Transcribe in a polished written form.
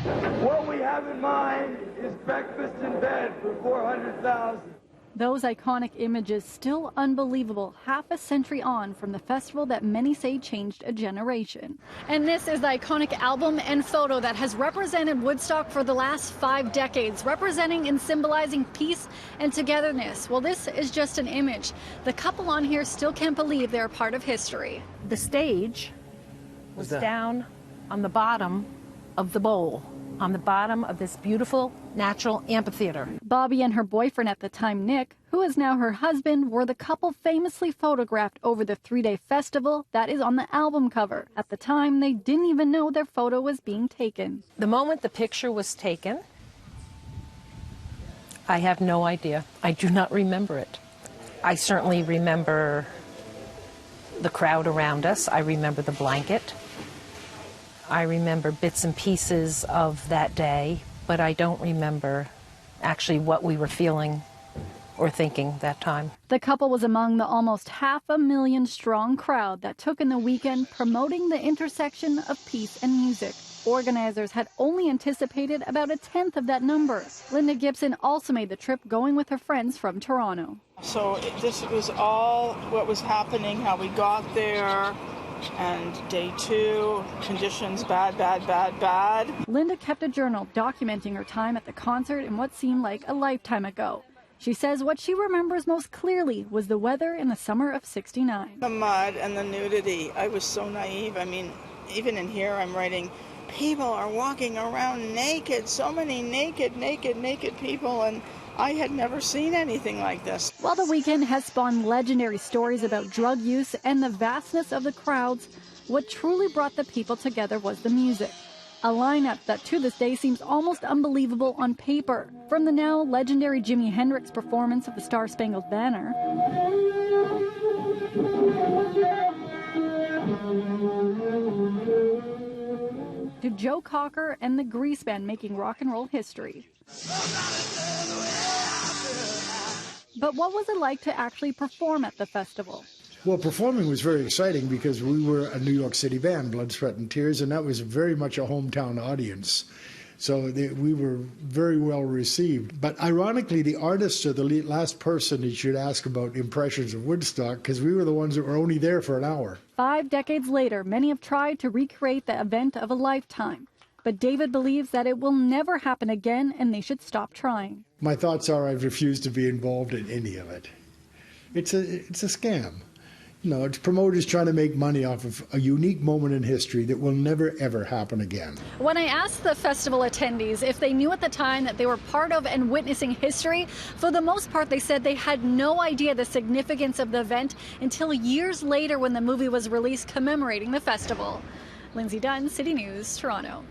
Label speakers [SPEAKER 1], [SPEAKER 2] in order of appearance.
[SPEAKER 1] What we have in mind is breakfast in bed for 400,000.
[SPEAKER 2] Those iconic images still unbelievable half a century on from the festival that many say changed a generation. And this is the iconic album and photo that has represented Woodstock for the last 5 decades, representing and symbolizing peace and togetherness. Well, this is just an image. The couple on here still can't believe they're part of history.
[SPEAKER 3] The stage was down on the bottom of the bowl, on the bottom of this beautiful natural amphitheater.
[SPEAKER 2] Bobby and her boyfriend at the time, Nick, who is now her husband, were the couple famously photographed over the 3-day festival that is on the album cover. At the time, they didn't even know their photo was being taken.
[SPEAKER 3] The moment the picture was taken, I have no idea. I do not remember it. I certainly remember the crowd around us. I remember the blanket. I remember bits and pieces of that day, but I don't remember actually what we were feeling or thinking that time.
[SPEAKER 2] The couple was among the almost 500,000 strong crowd that took in the weekend, promoting the intersection of peace and music. Organizers had only anticipated about 1/10 of that number. Linda Gibson also made the trip, going with her friends from Toronto.
[SPEAKER 4] So this was all what was happening, how we got there. And day 2, conditions bad.
[SPEAKER 2] Linda kept a journal documenting her time at the concert in what seemed like a lifetime ago. She says what she remembers most clearly was the weather in the summer of '69.
[SPEAKER 4] The mud and the nudity. I was so naive. I mean, even in here I'm writing, people are walking around naked, so many naked people, and I had never seen anything like this.
[SPEAKER 2] While the weekend has spawned legendary stories about drug use and the vastness of the crowds, what truly brought the people together was the music. A lineup that to this day seems almost unbelievable on paper. From the now legendary Jimi Hendrix performance of the Star-Spangled Banner, to Joe Cocker and the Grease Band making rock and roll history. But what was it like to actually perform at the festival?
[SPEAKER 5] Well, performing was very exciting because we were a New York City band, Blood, Sweat and Tears, and that was very much a hometown audience. So we were very well received. But ironically, the artists are the last person you should ask about impressions of Woodstock, because we were the ones that were only there for an hour.
[SPEAKER 2] 5 decades later, many have tried to recreate the event of a lifetime. But David believes that it will never happen again and they should stop trying.
[SPEAKER 5] My thoughts are I've refused to be involved in any of it. It's a scam. You know, it's promoters trying to make money off of a unique moment in history that will never, ever happen again.
[SPEAKER 2] When I asked the festival attendees if they knew at the time that they were part of and witnessing history, for the most part they said they had no idea the significance of the event until years later when the movie was released commemorating the festival. Lindsay Dunn, City News, Toronto.